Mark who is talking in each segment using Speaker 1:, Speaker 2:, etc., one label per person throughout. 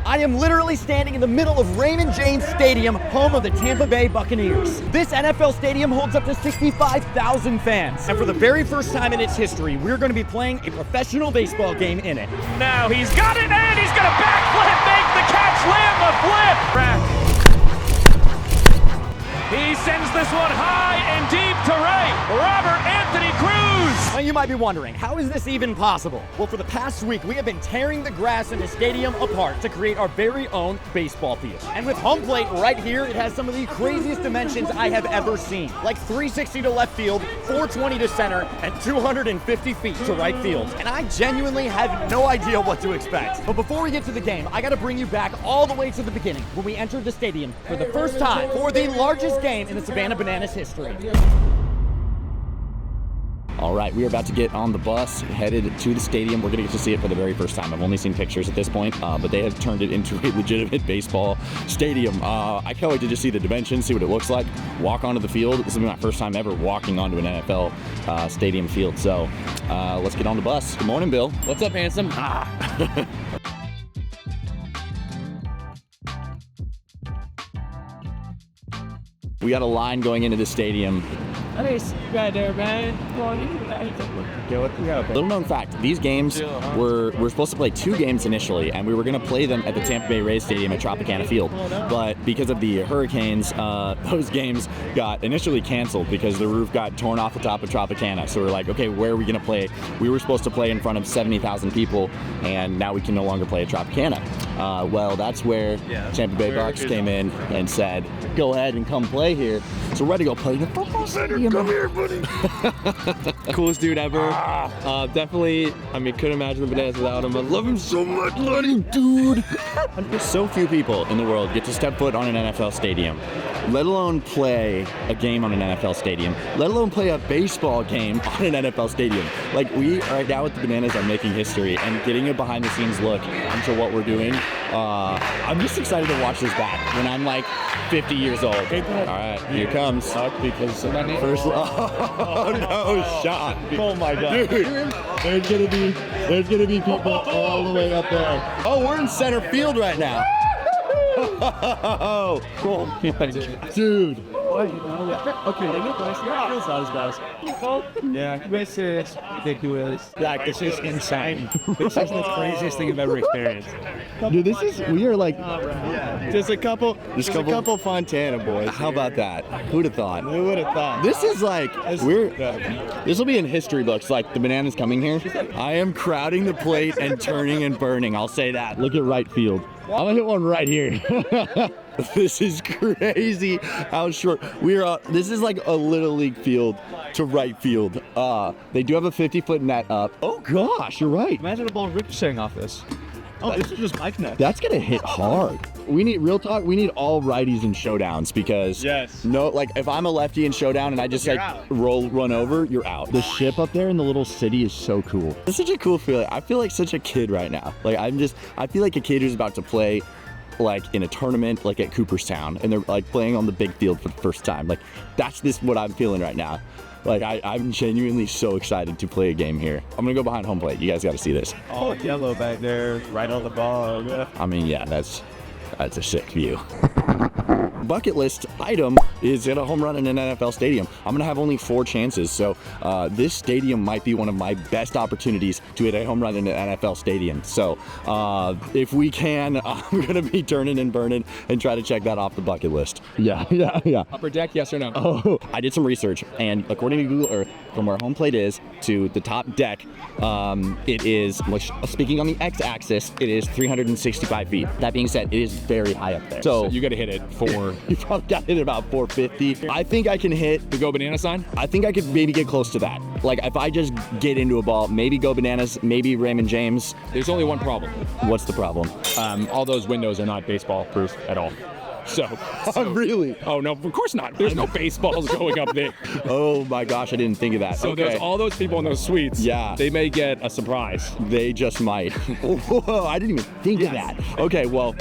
Speaker 1: I am literally standing in the middle of Raymond James Stadium, home of the Tampa Bay Buccaneers. This NFL stadium holds up to 65,000 fans. And for the very first time in its history, we're going to be playing a professional baseball game in it.
Speaker 2: Now he's got it, and he's going to backflip, make the catch, land the flip. Back. He sends this one high and deep to right. Robert Anthony Cruz.
Speaker 1: Now you might be wondering, how is this even possible? Well, for the past week, we have been tearing the grass in the stadium apart to create our very own baseball field. And with home plate right here, it has some of the craziest dimensions I have ever seen. Like 360 to left field, 420 to center, and 250 feet to right field. And I genuinely had no idea what to expect. But before we get to the game, I gotta bring you back all the way to the beginning, when we entered the stadium for the first time for the largest game in the Savannah Bananas history.
Speaker 3: All right, we are about to get on the bus, headed to the stadium. We're gonna get to see it for the very first time. I've only seen pictures at this point, but they have turned it into a legitimate baseball stadium. I can't wait to just see the dimensions, see what it looks like, walk onto the field. This will be my first time ever walking onto an NFL stadium field. So let's get on the bus. Good morning, Bill.
Speaker 4: What's up, handsome?
Speaker 3: We got a line going into the stadium.
Speaker 4: Nice right there, man.
Speaker 3: Little known fact, these games we're supposed to play 2 games initially, and we were going to play them at the Tampa Bay Rays Stadium at Tropicana Field. But because of the hurricanes, those games got initially canceled because the roof got torn off the top of Tropicana. So we're like, okay, where are we going to play? We were supposed to play in front of 70,000 people, and now we can no longer play at Tropicana. Well, that's where Tampa Bay Bucks came in and said, go ahead and come play here. So we're ready to go play in the football stadium.
Speaker 4: Come here, buddy. Coolest dude ever. Definitely, I mean, couldn't imagine the Bananas without him. I love him so much. Love you, dude.
Speaker 3: So few people in the world get to step foot on an NFL stadium, let alone play a game on an NFL stadium, let alone play a baseball game on an NFL stadium. Like, we right now with the Bananas are making history and getting a behind the scenes look into what we're doing. I'm just excited to watch this back when I'm like 50 years old. All right, here comes. First, oh no, shot. Oh my God. Dude, there's gonna be people all the way up there. Oh, we're in center field right now. Oh, cool. Dude.
Speaker 5: Yeah, this is ridiculous. Like, this is insane. This is the craziest thing I've ever experienced.
Speaker 3: Dude, we are like,
Speaker 5: Just a couple Fontana boys.
Speaker 3: how about that? Who'd have thought?
Speaker 5: Who would have thought?
Speaker 3: This is like, this will be in history books, like the Bananas coming here. I am crowding the plate and turning and burning, I'll say that. Look at right field. I'm gonna hit one right here. This is crazy how short this is like a little league field to right field. They do have a 50-foot net up. Oh gosh, you're right.
Speaker 5: Imagine a ball ricocheting off this. Oh, this is just bike net.
Speaker 3: That's gonna hit hard. We need, real talk, we need all righties in showdowns because like if I'm a lefty in showdown and I just like run over, you're out. The ship up there in the little city is so cool. It's such a cool feeling. I feel like such a kid right now. Like I feel like a kid who's about to play like in a tournament like at Cooperstown and they're like playing on the big field for the first time. Like that's what I'm feeling right now. Like I'm genuinely so excited to play a game here. I'm gonna go behind home plate. You guys gotta see this.
Speaker 5: Oh, yellow back there, right on the ball.
Speaker 3: I mean, yeah, that's a sick view. Bucket list item is hit a home run in an NFL stadium. I'm gonna have only 4 chances, so this stadium might be one of my best opportunities to hit a home run in an NFL stadium. So if we can, I'm gonna be turning and burning and try to check that off the bucket list. Yeah.
Speaker 4: Upper deck, yes or no?
Speaker 3: Oh, I did some research, and according to Google Earth, from where home plate is to the top deck, it is, speaking on the x-axis, it is 365 feet. That being said, it is very high up there. So
Speaker 4: you got to hit it for.
Speaker 3: You probably got to hit about 450. I think I can hit
Speaker 4: the Go Banana sign.
Speaker 3: I think I could maybe get close to that. Like if I just get into a ball, maybe Go Bananas, maybe Raymond James.
Speaker 4: There's only one problem.
Speaker 3: What's the problem?
Speaker 4: All those windows are not baseball proof at all. So
Speaker 3: really?
Speaker 4: Oh no, of course not. There's no baseballs going up there.
Speaker 3: Oh my gosh, I didn't think of that.
Speaker 4: So
Speaker 3: okay.
Speaker 4: There's all those people in those suites.
Speaker 3: Yeah.
Speaker 4: They may get a surprise.
Speaker 3: They just might. Whoa, I didn't even think of that. Okay, well,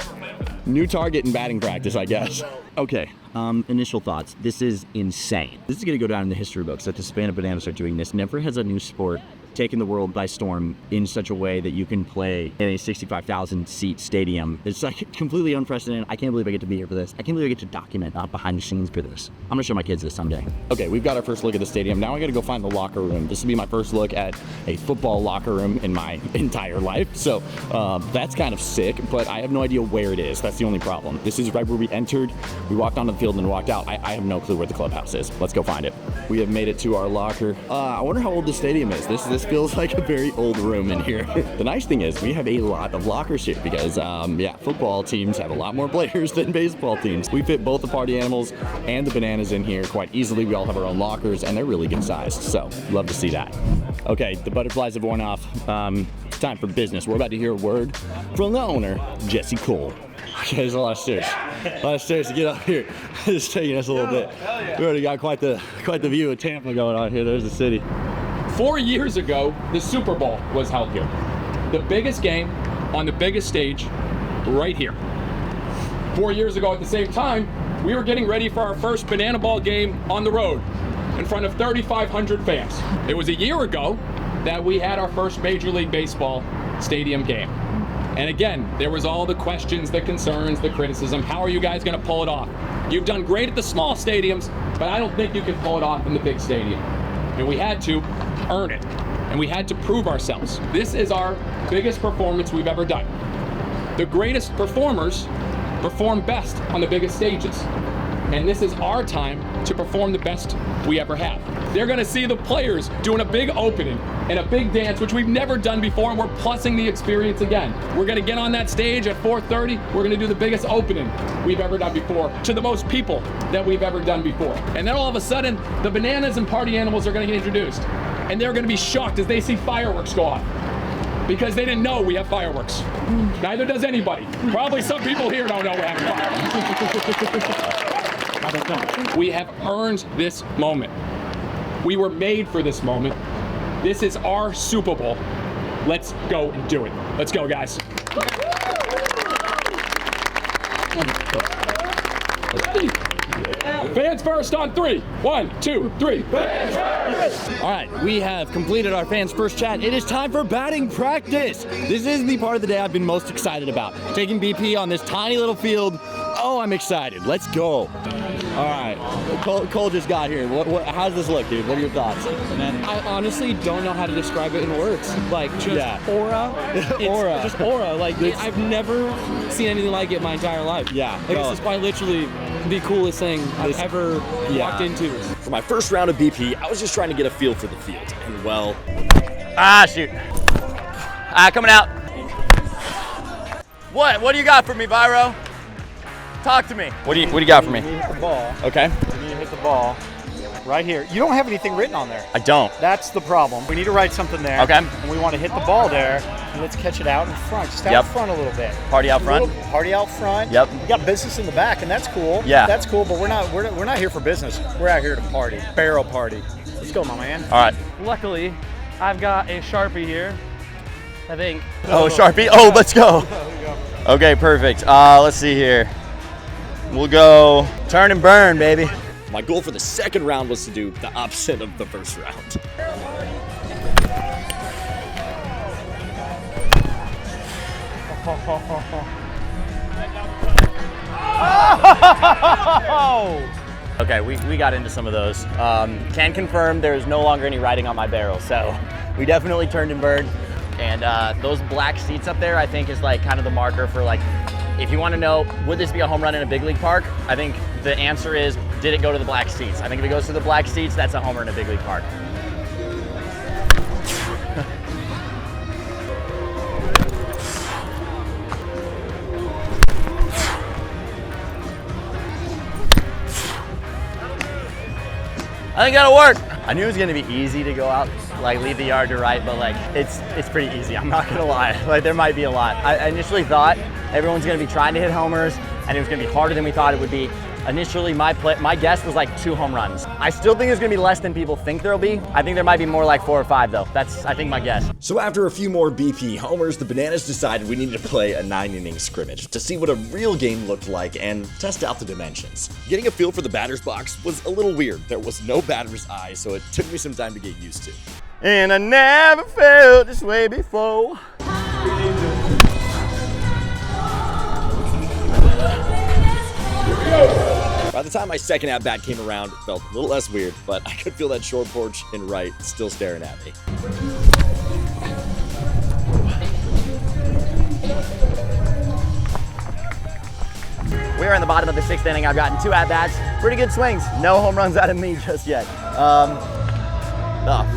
Speaker 3: new target in batting practice, I guess. Okay, initial thoughts. This is insane. This is gonna go down in the history books that the Savannah Bananas are doing this. Never has a new sport taken the world by storm in such a way that you can play in a 65,000 seat stadium. It's like completely unprecedented. I can't believe I get to be here for this. I can't believe I get to document behind the scenes for this. I'm gonna show my kids this someday. Okay, we've got our first look at the stadium. Now I gotta go find the locker room. This will be my first look at a football locker room in my entire life. So that's kind of sick, but I have no idea where it is. That's the only problem. This is right where we entered. We walked onto the field and walked out. I have no clue where the clubhouse is. Let's go find it. We have made it to our locker. I wonder how old the stadium is. This feels like a very old room in here. The nice thing is we have a lot of lockers here because, yeah, football teams have a lot more players than baseball teams. We fit both the party animals and the bananas in here quite easily. We all have our own lockers and they're really good sized. So love to see that. Okay, the butterflies have worn off. It's time for business. We're about to hear a word from the owner, Jesse Cole. Okay, there's a lot of stairs. A lot of stairs to get up here. It's taking us a little bit. We already got quite the view of Tampa going on here. There's the city.
Speaker 2: 4 years ago, the Super Bowl was held here. The biggest game on the biggest stage right here. 4 years ago at the same time, we were getting ready for our first Banana Ball game on the road in front of 3,500 fans. It was a year ago that we had our first Major League Baseball stadium game. And again, there was all the questions, the concerns, the criticism. How are you guys gonna pull it off? You've done great at the small stadiums, but I don't think you can pull it off in the big stadium. And we had to earn it, and we had to prove ourselves. This is our biggest performance we've ever done. The greatest performers perform best on the biggest stages. And this is our time to perform the best we ever have. They're gonna see the players doing a big opening and a big dance, which we've never done before, and we're plussing the experience again. We're gonna get on that stage at 4:30, we're gonna do the biggest opening we've ever done before, to the most people that we've ever done before. And then all of a sudden, the bananas and party animals are gonna get introduced. And they're gonna be shocked as they see fireworks go off, because they didn't know we have fireworks. Neither does anybody. Probably some people here don't know we have fireworks. We have earned this moment. We were made for this moment. This is our Super Bowl. Let's go and do it. Let's go, guys. Fans first on 3. 1, 2, 3. Fans first!
Speaker 3: All right, we have completed our fans first chat. It is time for batting practice. This is the part of the day I've been most excited about. Taking BP on this tiny little field. Oh, I'm excited. Let's go. All right, Cole just got here. How does this look, dude? What are your thoughts?
Speaker 4: I honestly don't know how to describe it in words. Like, just aura.
Speaker 3: Aura.
Speaker 4: Just aura. Like, I've never seen anything like it my entire life.
Speaker 3: Yeah.
Speaker 4: Like, this is quite literally the coolest thing I've ever walked into.
Speaker 1: For my first round of BP, I was just trying to get a feel for the field. And well, shoot. Coming out. What do you got for me, Byro? Talk to me. What do you got for me?
Speaker 5: You hit the ball.
Speaker 1: Okay.
Speaker 5: You need to hit the ball right here. You don't have anything written on there.
Speaker 1: I don't.
Speaker 5: That's the problem. We need to write something there.
Speaker 1: Okay.
Speaker 5: And we want to hit the ball there. And let's catch it out in front. Just out front a little bit.
Speaker 1: Party out front.
Speaker 5: Party out front.
Speaker 1: Yep.
Speaker 5: We got business in the back, and that's cool.
Speaker 1: Yeah.
Speaker 5: That's cool, but we're not here for business. We're out here to party. Barrel party. Let's go, my man.
Speaker 1: All right.
Speaker 6: Luckily, I've got a Sharpie here. I think.
Speaker 1: Oh, Sharpie. Oh, let's go. Okay, perfect. Let's see here. We'll go turn and burn, baby. My goal for the second round was to do the opposite of the first round. Okay, we got into some of those. Can confirm there is no longer any writing on my barrel, so we definitely turned and burned. And those black seats up there, I think, is like kind of the marker for like, if you want to know, would this be a home run in a big league park? I think the answer is, did it go to the black seats? I think if it goes to the black seats, that's a homer in a big league park. I think that'll work. I knew it was gonna be easy to go out, like leave the yard to right, but like it's pretty easy. I'm not gonna lie. Like there might be a lot. I initially thought everyone's gonna be trying to hit homers, and it was gonna be harder than we thought it would be. Initially, my guess was like 2 home runs. I still think there's gonna be less than people think there'll be. I think there might be more like 4 or 5 though. That's, I think, my guess.
Speaker 7: So after a few more BP homers, the Bananas decided we needed to play a 9-inning scrimmage to see what a real game looked like and test out the dimensions. Getting a feel for the batter's box was a little weird. There was no batter's eye, so it took me some time to get used to.
Speaker 1: And I never felt this way before. By the time my second at-bat came around, it felt a little less weird, but I could feel that short porch in right still staring at me. We are in the bottom of the 6th inning. I've gotten 2 at-bats, pretty good swings. No home runs out of me just yet.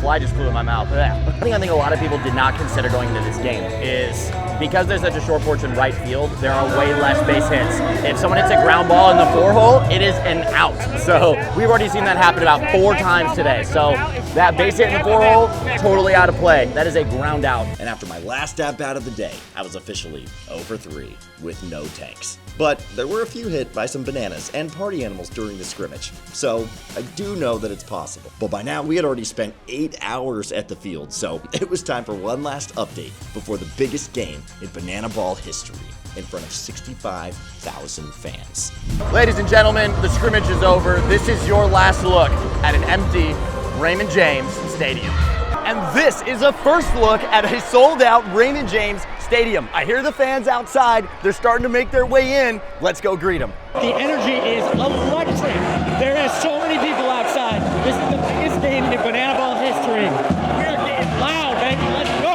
Speaker 1: Fly just flew in my mouth. I think a lot of people did not consider going into this game is because there's such a short porch in right field, there are way less base hits. If someone hits a ground ball in the 4-hole, it is an out. So we've already seen that happen about 4 times today. So that base hit in the 4-hole, totally out of play. That is a ground out. And after my last at-bat of the day, I was officially 0 for 3 with no tanks. But there were a few hit by some bananas and party animals during the scrimmage, so I do know that it's possible. But by now, we had already spent 8 hours at the field, so it was time for one last update before the biggest game in banana ball history in front of 65,000 fans. Ladies and gentlemen, the scrimmage is over. This is your last look at an empty Raymond James Stadium. And this is a first look at a sold-out Raymond James Stadium. I hear the fans outside. They're starting to make their way in. Let's go greet them.
Speaker 5: The energy is electric. There are so many people outside. This is the biggest game in banana ball history. We're getting loud, baby. Let's go.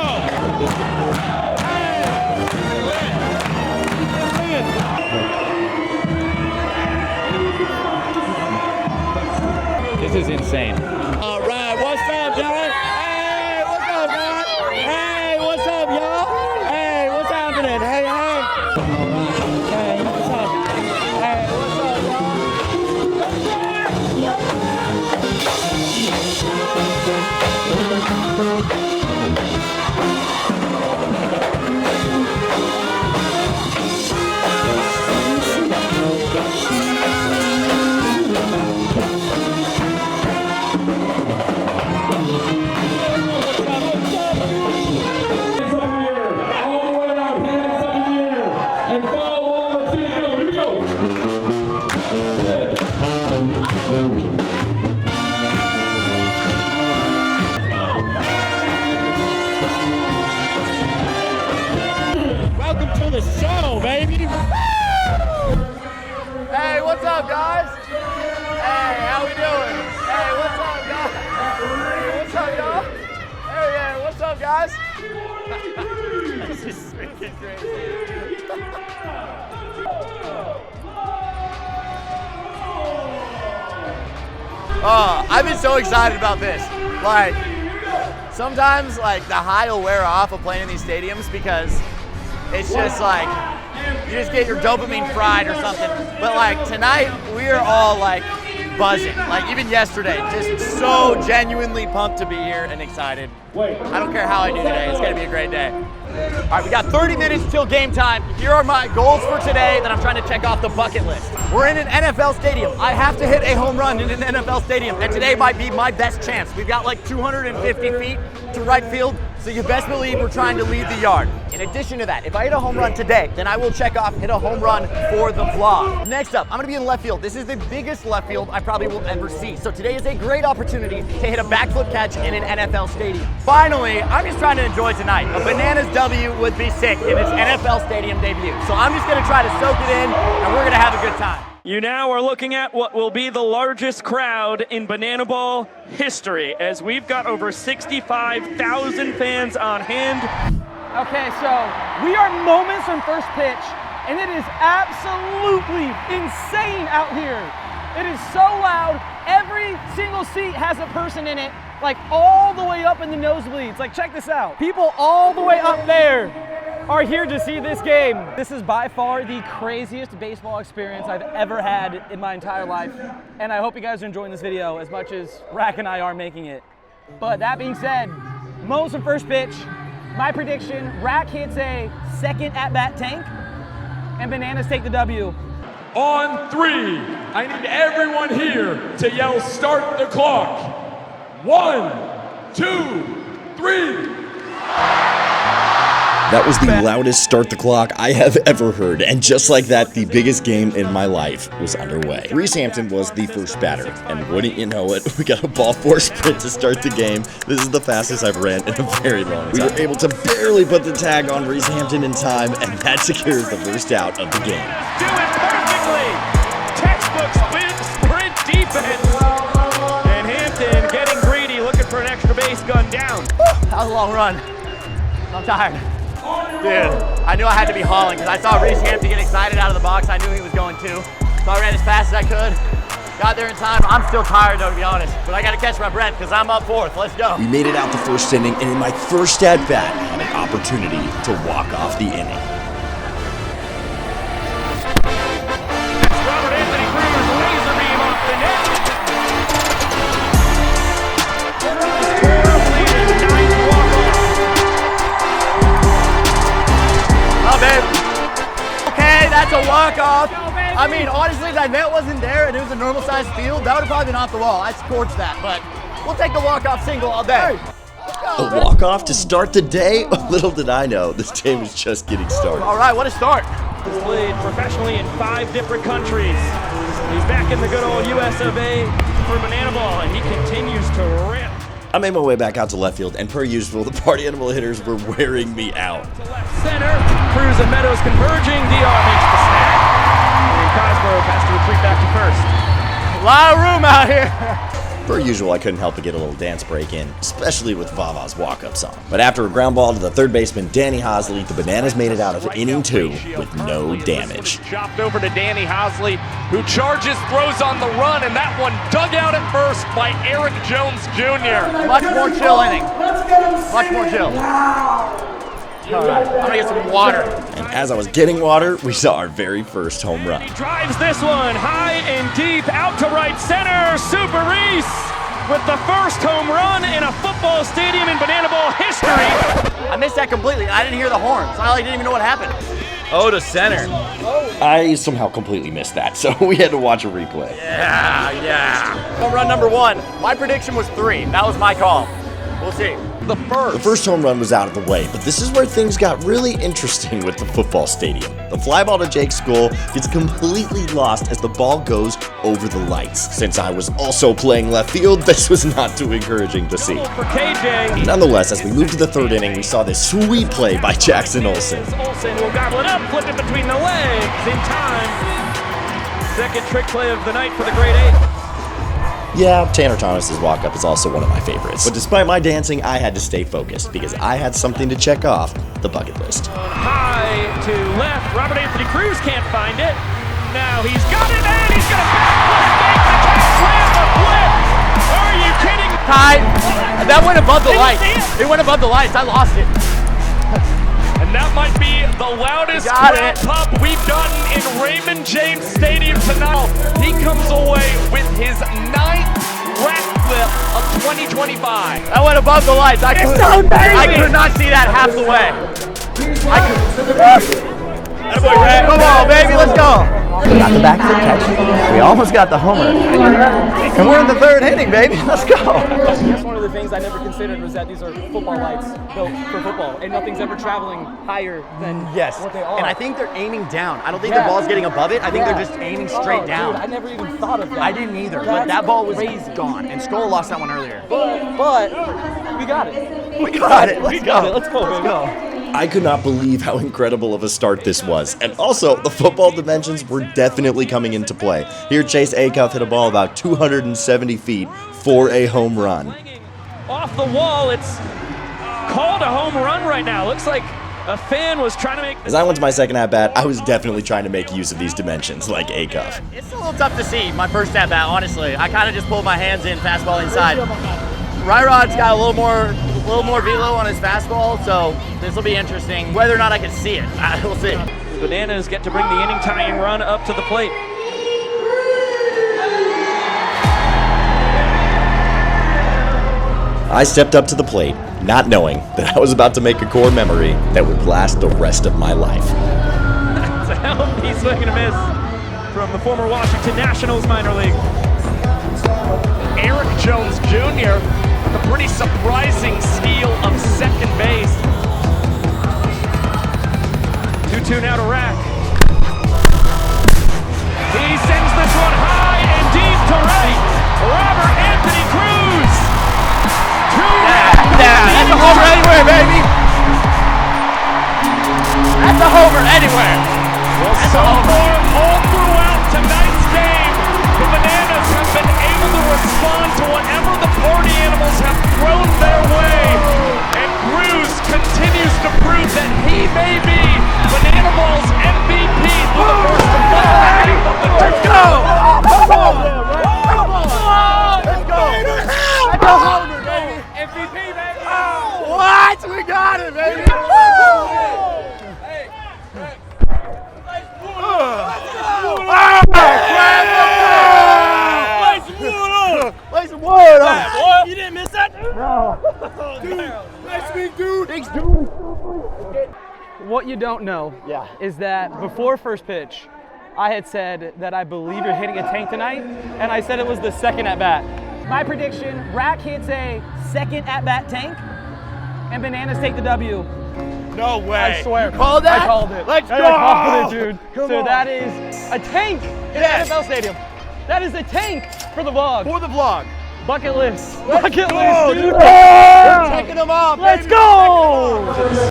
Speaker 5: This is insane. All right, what's up, John? Hey, what's up, man? Hey, what's up, y'all? Hey, what's happening? Hey, hey. All right. Hey, what's up? Hey, what's up, welcome to the show, baby.
Speaker 1: Hey, what's up, guys? Hey, how we doing? Hey, what's up, guys? Hey, what's up, y'all? Hey, yeah, what's up, guys? This is freaking crazy. Oh, I've been so excited about this. Like, sometimes, like, the high will wear off of playing in these stadiums because it's just like, you just get your dopamine fried or something. But like tonight, we are all like buzzing. Like even yesterday, just so genuinely pumped to be here and excited. I don't care how I do today, it's gonna be a great day. All right, we got 30 minutes till game time. Here are my goals for today that I'm trying to check off the bucket list. We're in an NFL stadium. I have to hit a home run in an NFL stadium, and today might be my best chance. We've got like 250 feet to right field, so you best believe we're trying to lead the yard. In addition to that, if I hit a home run today, then I will check off hit a home run for the vlog. Next up, I'm gonna be in left field. This is the biggest left field I probably will ever see. So today is a great opportunity to hit a backflip catch in an NFL stadium. Finally, I'm just trying to enjoy tonight. A Bananas W would be sick in its NFL stadium debut. So I'm just gonna try to soak it in, and we're gonna have a good time.
Speaker 8: You now are looking at what will be the largest crowd in banana ball history, as we've got over 65,000 fans on hand.
Speaker 6: Okay, so we are moments from first pitch, and it is absolutely insane out here. It is so loud. Every single seat has a person in it, like all the way up in the nosebleeds. Like, check this out. People all the way up there are here to see this game. This is by far the craziest baseball experience I've ever had in my entire life. And I hope you guys are enjoying this video as much as Rack and I are making it. But that being said, moments from first pitch, my prediction, Rack hits a second at-bat tank, and Bananas take the W.
Speaker 2: On 3, I need everyone here to yell start the clock. 1, 2, 3.
Speaker 7: That was the loudest start the clock I have ever heard, and just like that, the biggest game in my life was underway. Reese Hampton was the first batter, and wouldn't you know it, we got a ball four sprint to start the game. This is the fastest I've ran in a very long time. We were able to barely put the tag on Reese Hampton in time, and that secures the first out of the game.
Speaker 8: Do it perfectly! Textbook sprint defense! And Hampton getting greedy, looking for an extra base, gun down.
Speaker 1: That was a long run. I'm tired. Dude, I knew I had to be hauling because I saw Reese Hampton get excited out of the box. I knew he was going to. So I ran as fast as I could. Got there in time. I'm still tired though, to be honest. But I got to catch my breath because I'm up fourth. Let's go.
Speaker 7: We made it out the first inning, and in my first at-bat, had an opportunity to walk off the inning.
Speaker 8: Robert Anthony Cruz, laser beam off the net.
Speaker 1: Oh, babe. Okay, that's a walk-off. I mean, honestly, that net wasn't there and it was a normal-sized field. That would have probably been off the wall. I scorched that, but we'll take the walk-off single all day.
Speaker 7: A walk-off to start the day? Little did I know, this day was just getting started.
Speaker 1: All right, what a start.
Speaker 8: He's played professionally in 5 different countries. He's back in the good old US of A for Banana Ball, and he continues to rip.
Speaker 7: I made my way back out to left field, and per usual, the party animal hitters were wearing me out.
Speaker 8: To left center, Cruz and Meadows converging. DR makes the snag. And Cosgrove has to retreat back to first.
Speaker 1: A lot of room out here.
Speaker 7: Per usual, I couldn't help but get a little dance break in, especially with Vava's walk-up song. But after a ground ball to the third baseman, Danny Hosley, the Bananas made it out of inning 2 with no damage.
Speaker 9: Chopped over to Danny Hosley, who charges, throws on the run, and that one dug out at first by Eric Jones Jr.
Speaker 1: Much more chill inning. Much more chill. All right, I'm gonna get some water.
Speaker 7: And as I was getting water, we saw our very first home run.
Speaker 8: He drives this one high and deep out to right center. Super Reese with the first home run in a football stadium in Banana Ball history.
Speaker 1: I missed that completely. I didn't hear the horn, so I didn't even know what happened. Oh, to center.
Speaker 7: I somehow completely missed that, so we had to watch a replay.
Speaker 1: Yeah. Home run number 1. My prediction was 3. That was my call. We'll see.
Speaker 7: The first home run was out of the way, but this is where things got really interesting with the football stadium. The fly ball to Jake's goal gets completely lost as the ball goes over the lights. Since I was also playing left field, this was not too encouraging to see.
Speaker 8: For KJ.
Speaker 7: Nonetheless, as we moved to the third inning, we saw this sweet play by Jackson Olsen.
Speaker 8: Olsen will gobble it up, flip it between the legs in time. Second trick play of the night for the grade 8.
Speaker 7: Yeah, Tanner Thomas's walk-up is also one of my favorites. But despite my dancing, I had to stay focused because I had something to check off the bucket list.
Speaker 8: High to left, Robert Anthony Cruz can't find it. Now he's got it, and he's gonna backflip, make the slam the flip. Are you kidding?
Speaker 1: Tied. That went above the lights. It went above the lights. I lost it.
Speaker 9: And that might be the loudest
Speaker 1: Got
Speaker 9: crowd
Speaker 1: it.
Speaker 9: pop we've gotten in Raymond James Stadium tonight. He comes away with his 9th backflip of 2025.
Speaker 1: That went above the lights. I could not see that half the way. Come on, baby, let's go. Got the backflip catch. We almost got the homer. And we're in the third inning, baby. Let's go.
Speaker 6: That's one of the things I never considered was that these are football lights built for football, and nothing's ever traveling higher than what they are.
Speaker 1: And I think they're aiming down. I don't think the ball's getting above it. I think they're just aiming straight down.
Speaker 6: Dude, I never even thought of that.
Speaker 1: I didn't either, but that ball was gone. And Skoll lost that one earlier.
Speaker 6: But we got it.
Speaker 1: We got it.
Speaker 6: Let's go. Let's go, baby.
Speaker 1: Let's go.
Speaker 7: I could not believe how incredible of a start this was. And also, the football dimensions were definitely coming into play. Here, Chase Acuff hit a ball about 270 feet for a home run.
Speaker 8: Off the wall, it's called a home run right now. Looks like a fan was trying to make.
Speaker 7: As I went to my second at-bat, I was definitely trying to make use of these dimensions, like Acuff.
Speaker 1: It's a little tough to see, my first at-bat, honestly. I kind of just pulled my hands in, fastball inside. Ryrod's got a little more velo on his fastball, so this will be interesting. Whether or not I can see it, we'll see.
Speaker 8: The Bananas get to bring the inning-tying run up to the plate.
Speaker 7: I stepped up to the plate, not knowing that I was about to make a core memory that would last the rest of my life.
Speaker 8: That's a healthy swing and a miss from the former Washington Nationals minor league.
Speaker 9: Eric Jones Jr., a pretty surprising steal of second base.
Speaker 8: 2-2 now to Rack. He sends this one high and deep to right. Robert Anthony Cruz.
Speaker 1: That's a homer anywhere, baby. That's a homer anywhere.
Speaker 8: Well, so far, all throughout tonight's game, the Bananas have been able to respond to whatever the party animals have thrown their way. And Cruz continues to prove that he may be Banana Ball's MVP for the first of the night.
Speaker 1: Let's go! Come on! Let's go! That's a homer, baby!
Speaker 8: MVP, baby!
Speaker 1: What? We got it, baby! Play some wood up!
Speaker 6: You didn't miss that?
Speaker 1: No.
Speaker 6: Dude, nice week, dude.
Speaker 1: Thanks, dude.
Speaker 6: What you don't know is that before first pitch, I had said that I believe you're hitting a tank tonight, and I said it was the second at-bat. My prediction, Rack hits a second at-bat tank, and Bananas take the W.
Speaker 1: No way.
Speaker 6: I swear.
Speaker 1: You called that?
Speaker 6: I called it.
Speaker 1: Let's go.
Speaker 6: I called it, dude.
Speaker 1: Come
Speaker 6: so
Speaker 1: on.
Speaker 6: that is a tank in the NFL Stadium. That is a tank for the vlog.
Speaker 1: For the vlog.
Speaker 6: Bucket list.
Speaker 1: Let's
Speaker 6: Bucket
Speaker 1: go,
Speaker 6: list, dude.
Speaker 1: We're taking them off.
Speaker 6: Let's
Speaker 1: baby.
Speaker 6: go.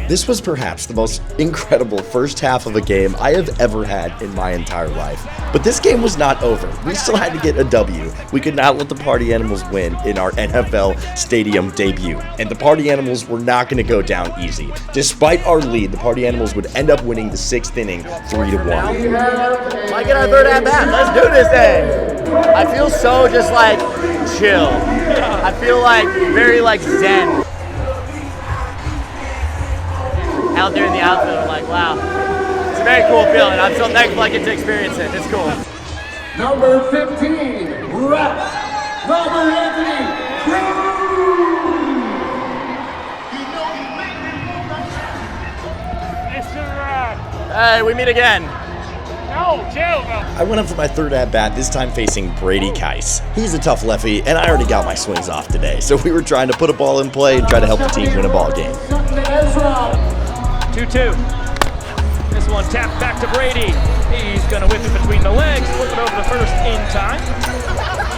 Speaker 7: This was perhaps the most incredible first half of a game I have ever had in my entire life. But this game was not over. We still had to get a W. We could not let the Party Animals win in our NFL Stadium debut. And the Party Animals were not going to go down easy. Despite our lead, the Party Animals would end up winning the 6th inning 3-1.
Speaker 1: Might get our third at bat. Let's do this thing. I feel so just like chill. I feel like very like zen. Out there in the outfield, I'm like, wow. It's a very cool feeling. I'm so thankful I get to experience it. It's cool.
Speaker 10: Number 15, Rack. Robert Anthony Cruz.
Speaker 1: Hey, we meet again.
Speaker 8: No, chill.
Speaker 7: I went up for my third at-bat, this time facing Brady Keiss. He's a tough lefty, and I already got my swings off today, so we were trying to put a ball in play and try to help the team win a ball game.
Speaker 8: 2-2. This one tapped back to Brady. He's gonna whip it between the legs, flip it over to first in time.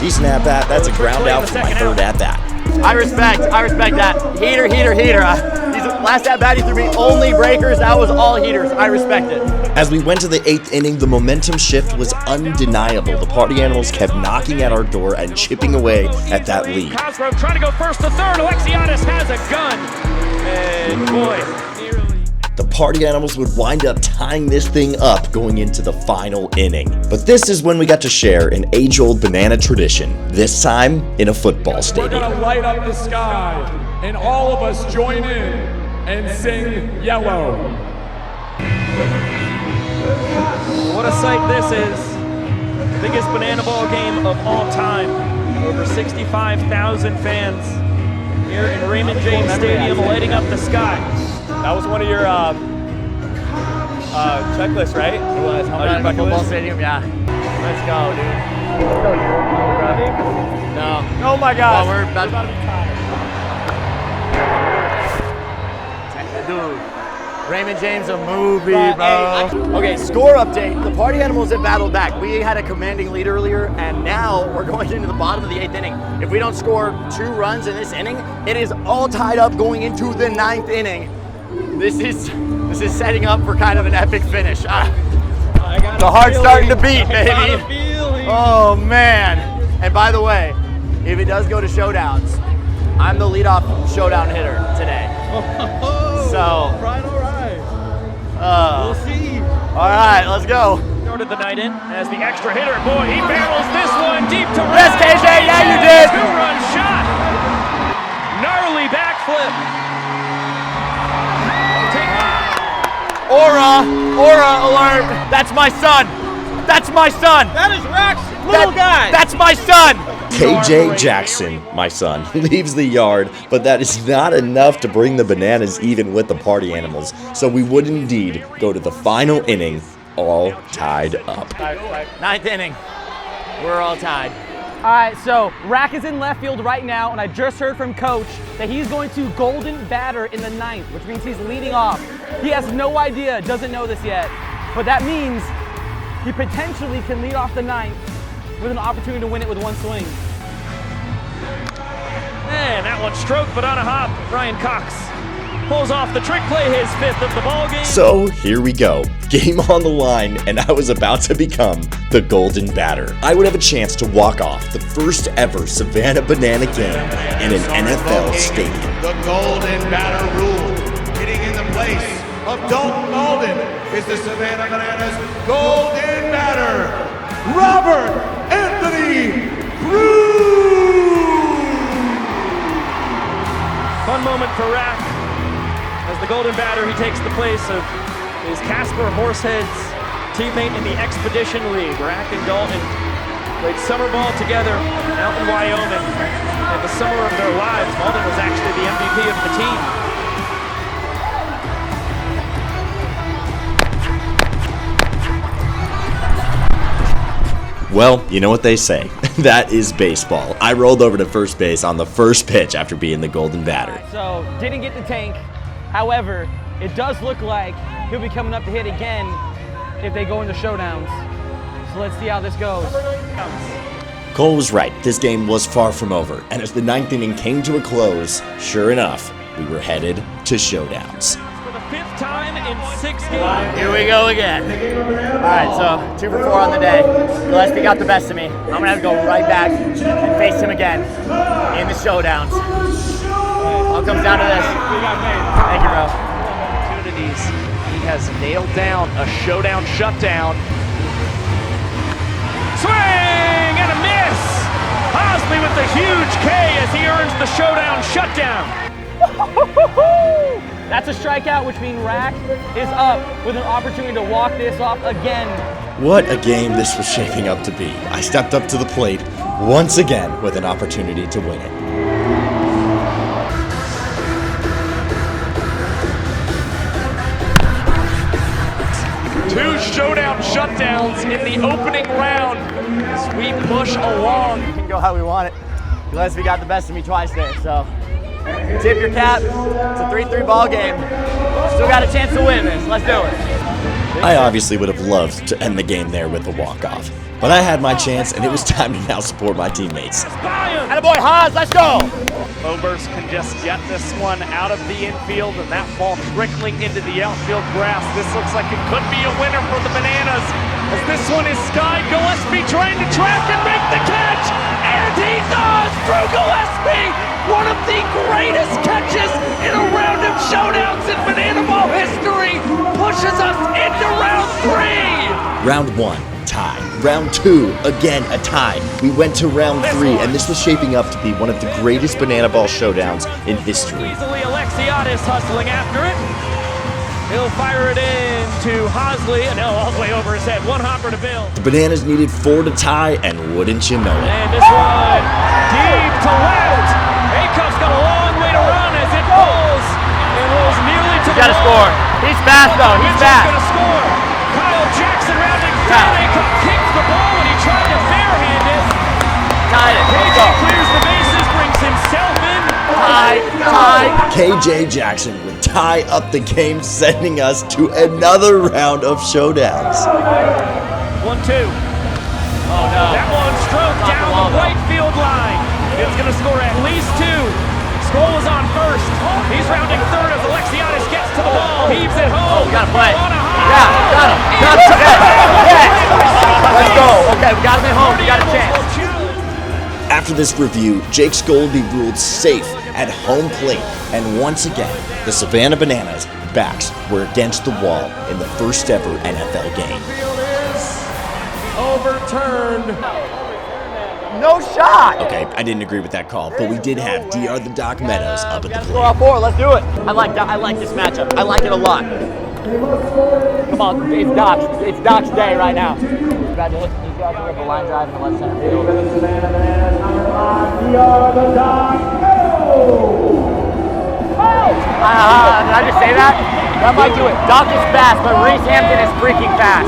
Speaker 7: Decent at-bat, that's a ground out for my third at-bat.
Speaker 1: I respect that. Heater. Last at bat he threw me only breakers. That was all heaters. I respect it.
Speaker 7: As we went to the 8th inning, the momentum shift was undeniable. The Party Animals kept knocking at our door and chipping away at that lead.
Speaker 8: Cosgrove trying to go first to third. Alexiadis has a gun. And boy, nearly.
Speaker 7: The Party Animals would wind up tying this thing up going into the final inning. But this is when we got to share an age-old banana tradition, this time in a football
Speaker 2: We're
Speaker 7: stadium.
Speaker 2: gonna light up the sky, and all of us join in and sing Yellow.
Speaker 8: What a sight this is. The biggest banana ball game of all time. Over 65,000 fans here in Raymond James Stadium lighting up the sky.
Speaker 1: That was one of your checklists, right? It was. How football stadium? Yeah. Let's go, dude. Let's go, No. Oh my gosh. Well, we're about to be tired. Dude. Raymond James, a movie, bro. Okay, score update. The Party Animals have battled back. We had a commanding lead earlier, and now we're going into the bottom of the 8th inning. If we don't score 2 runs in this inning, it is all tied up going into the 9th inning. This is setting up for kind of an epic finish. The heart's starting to beat, baby. Oh man! And by the way, if it does go to showdowns, I'm the leadoff showdown hitter today. So. We'll see. All right, let's go.
Speaker 8: Started the night in as the extra hitter. Boy, he barrels this one deep to right.
Speaker 1: Yes, KJ, yeah, you did.
Speaker 8: 2-run shot. Gnarly backflip.
Speaker 1: Aura alert. That's my son. That's my son.
Speaker 6: That is Rack's little guy.
Speaker 1: That's my son.
Speaker 7: KJ Jackson, my son, leaves the yard, but that is not enough to bring the Bananas even with the Party Animals. So we would indeed go to the final inning all tied up.
Speaker 1: 9th inning. We're all tied.
Speaker 6: All right, so Rack is in left field right now, and I just heard from Coach that he's going to golden batter in the 9th, which means he's leading off. He has no idea, doesn't know this yet, but that means he potentially can lead off the ninth with an opportunity to win it with one swing.
Speaker 8: And that one stroked, but on a hop, Ryan Cox pulls off the trick play, his 5th of the ball game.
Speaker 7: So here we go. Game on the line, and I was about to become the Golden Batter. I would have a chance to walk off the first ever Savannah Banana game in an NFL stadium.
Speaker 10: The Golden Batter rule. Hitting in the place of Dalton Alden is the Savannah Bananas Golden Batter, Robert Anthony Cruz.
Speaker 8: Fun moment for Rack. As the Golden Batter, he takes the place of his Casper Horsehead's teammate in the Expedition League. Rack and Dalton played summer ball together out in Wyoming. In the summer of their lives, Dalton was actually the MVP of the team.
Speaker 7: Well, you know what they say. That is baseball. I rolled over to first base on the first pitch after being the Golden Batter.
Speaker 6: So, didn't get the tank. However, it does look like he'll be coming up to hit again if they go into showdowns. So let's see how this goes.
Speaker 7: Cole was right. This game was far from over. And as the ninth inning came to a close, sure enough, we were headed to showdowns.
Speaker 8: For the 5th time in 6 games.
Speaker 1: Here we go again. All right, so 2 for 4 on the day. Gillespie got the best of me. I'm gonna have to go right back and face him again in the showdowns. All comes down to this. Thank you, bro.
Speaker 9: Opportunities. He has nailed down a showdown shutdown.
Speaker 8: Swing and a miss! Hosley with the huge K as he earns the showdown shutdown.
Speaker 6: That's a strikeout, which means Rack is up with an opportunity to walk this off again.
Speaker 7: What a game this was shaping up to be. I stepped up to the plate once again with an opportunity to win it.
Speaker 9: Two showdown shutdowns in the opening round as we push along.
Speaker 1: We can go how we want it. Gillespie got the best of me twice there, so tip your cap. It's a 3-3 ball game. Still got a chance to win this. Let's do it.
Speaker 7: I obviously would have loved to end the game there with a walk-off, but I had my chance and it was time to now support my teammates.
Speaker 1: Attaboy, Haas, let's go!
Speaker 9: Oberst can just get this one out of the infield, and that ball trickling into the outfield grass. This looks like it could be a winner for the Bananas, as this one is skied. Gillespie trying to track and make the catch, and he does! Drew Gillespie, one of the greatest catches in a round of showdowns in Banana Ball history, pushes us into round 3!
Speaker 7: Round 1, tie. Round 2, again a tie. We went to round 3, and this was shaping up to be one of the greatest Banana Ball showdowns in history.
Speaker 8: Easily Alexiadis hustling after it. He'll fire it in to Hosley, and all the way over his head. One hopper to Bill.
Speaker 7: The Bananas needed 4 to tie, and wouldn't you know it.
Speaker 8: And this one deep to left. Acuff's got a long way to run as it falls and rolls nearly to the
Speaker 1: Gotta
Speaker 8: wall.
Speaker 1: score. He's fast though, he's fast.
Speaker 8: Gonna score. Kyle Jackson rounding third. Acuff kicked the ball and he tried to barehand it.
Speaker 1: Tied it, let's go.
Speaker 8: Clears the bases, brings himself in.
Speaker 1: Tie.
Speaker 7: KJ Jackson would tie up the game, sending us to another round of showdowns.
Speaker 8: 1-2.
Speaker 1: Oh no.
Speaker 8: That one stroked down the right field line. It's going to score at least 2. Skoll is on first. He's rounding third as Alexiadis gets to the ball. Heaves it home.
Speaker 1: Oh, we gotta play.
Speaker 8: On a high.
Speaker 1: Yeah, got him. Yes. Let's go. Okay, we got him at home. We got a chance.
Speaker 7: After this review, Jake Skoll be ruled safe at home plate, and once again, the Savannah Bananas backs were against the wall in the first ever NFL game.
Speaker 8: Overturned.
Speaker 1: No shot.
Speaker 7: Okay, I didn't agree with that call, but we did have DR the Doc Meadows up at the
Speaker 1: Gotta
Speaker 7: plate.
Speaker 1: score all 4. Let's do it. I like this matchup. I like it a lot. Come on, it's Doc's day right now. Congratulations, these guys are up the line drive in the left center field. Did I just say that? That might do it. Doc is fast, but Reese Hampton is freaking fast.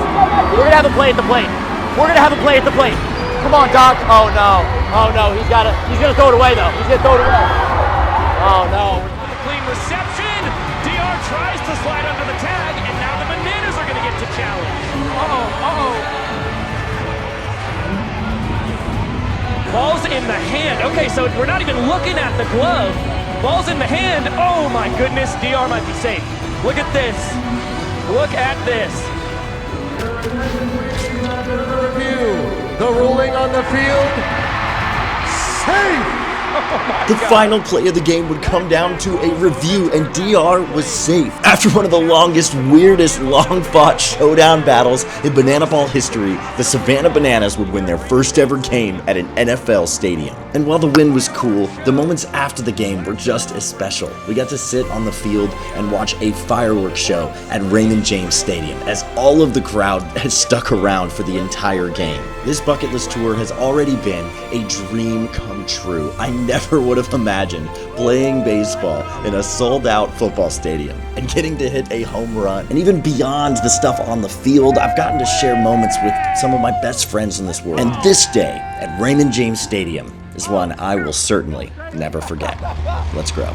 Speaker 1: We're gonna have a play at the plate. We're gonna have a play at the plate. Come on, Doc. Oh no. Oh no. He's gonna throw it away though. He's gonna throw it away. Oh no.
Speaker 8: Clean reception. DR tries to slide under the
Speaker 9: in the hand. Okay, so we're not even looking at the glove. Ball's in the hand. Oh my goodness, DR might be safe. Look at this. Look at this.
Speaker 10: The ruling on the field. Safe.
Speaker 7: The final play of the game would come down to a review, and DR was safe. After one of the longest, weirdest, long-fought showdown battles in banana ball history, the Savannah Bananas would win their first ever game at an NFL stadium. And while the win was cool, the moments after the game were just as special. We got to sit on the field and watch a fireworks show at Raymond James Stadium as all of the crowd has stuck around for the entire game. This bucket list tour has already been a dream come true. I never would have imagined playing baseball in a sold-out football stadium and getting to hit a home run. And even beyond the stuff on the field, I've gotten to share moments with some of my best friends in this world. And this day at Raymond James Stadium is one I will certainly never forget. Let's grow.